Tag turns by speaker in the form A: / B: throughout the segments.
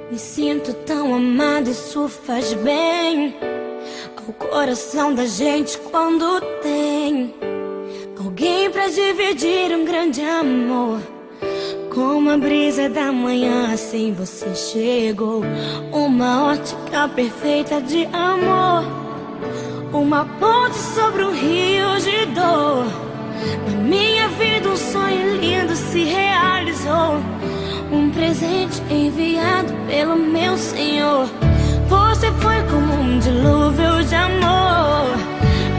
A: Me sinto tão amada, isso faz bem ao coração da gente quando tem alguém pra dividir um grande amor. Como a brisa da manhã, assim você chegou. Uma ótica perfeita de amor, uma ponte sobre um rio de dor. Na minha vida um sonho lindo se realizou, um presente enviado pelo meu Senhor. Você foi como um dilúvio de amor,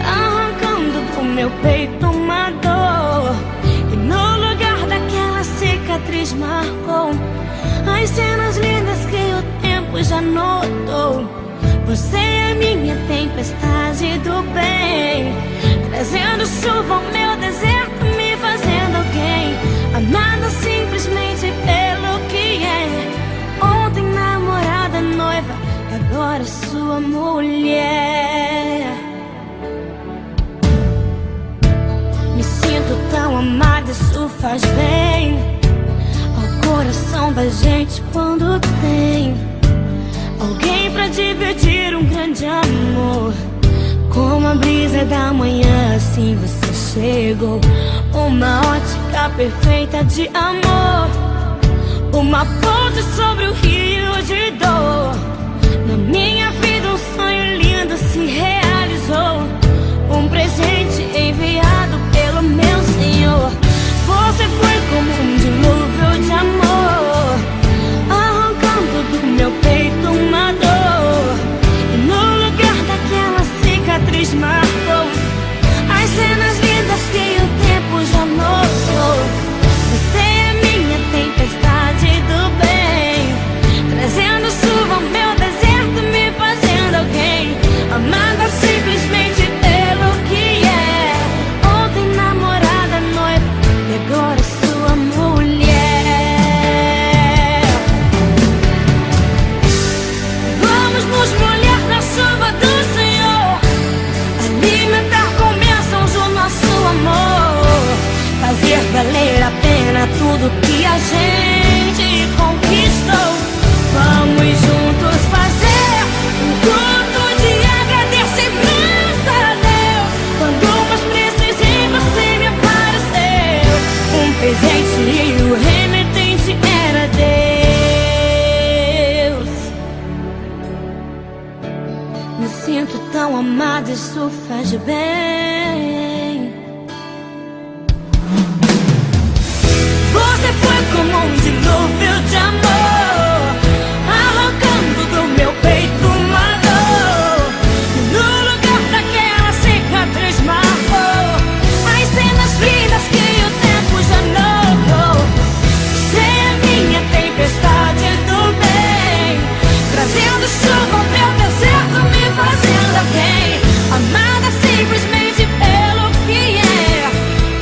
A: arrancando do meu peito uma dor. E no lugar daquela cicatriz marcou as cenas lindas que o tempo já notou. Você é minha tempestade do bem, trazendo chuva ao meu deserto, me fazendo alguém amada simplesmente pelo que é. Ontem namorada, noiva, agora sua mulher. Me sinto tão amada, isso faz bem ao coração da gente quando tem alguém pra dividir um grande amor. Como a brisa da manhã, assim você chegou. Uma ótica perfeita de amor, uma ponte sobre o rio de dor. Na minha vida um sonho lindo se realizou, um presente enviado pelo meu Senhor. Você foi como um dilúvio de amor, arrancando do meu peito uma dor. E no lugar daquela cicatriz marcou as cenas lindas que o tempo já notou. Você é minha tempestade do bem, trazendo chuva ao meu deserto, me fazendo alguém amada simplesmente pelo que é. Ontem namorada, noiva, e agora sua mulher. Vamos nos molhar na chuva do Senhor, alimentar com bênçãos o nosso amor, fazer valer a pena tudo que a gente conquistou. Vamos juntos fazer um culto de agradecimento a Deus. Quando mais precisei você me apareceu, um presente e o remetente era Deus. Me sinto tão amada, isso faz bem. Você foi como um dilúvio de amor, arrancando do meu peito uma dor. E no lugar daquela cicatriz marcou as cenas lindas que o tempo já notou. Você é minha tempestade do bem, trazendo chuva ao meu deserto, me fazendo alguém amada simplesmente pelo que é.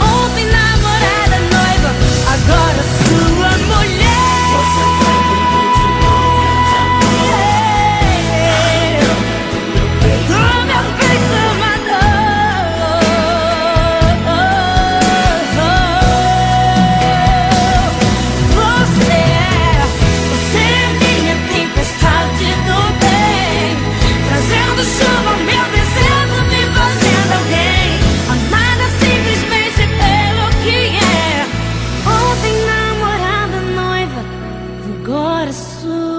A: Ontem namorada, noiva, agora sua mulher. Você foi como um dilúvio de amor, do meu peito uma dor. Você é minha tempestade do bem, trazendo chuva ao meu deserto, me fazendo alguém amada simplesmente pelo que é. Ontem namorada, noiva, agora sua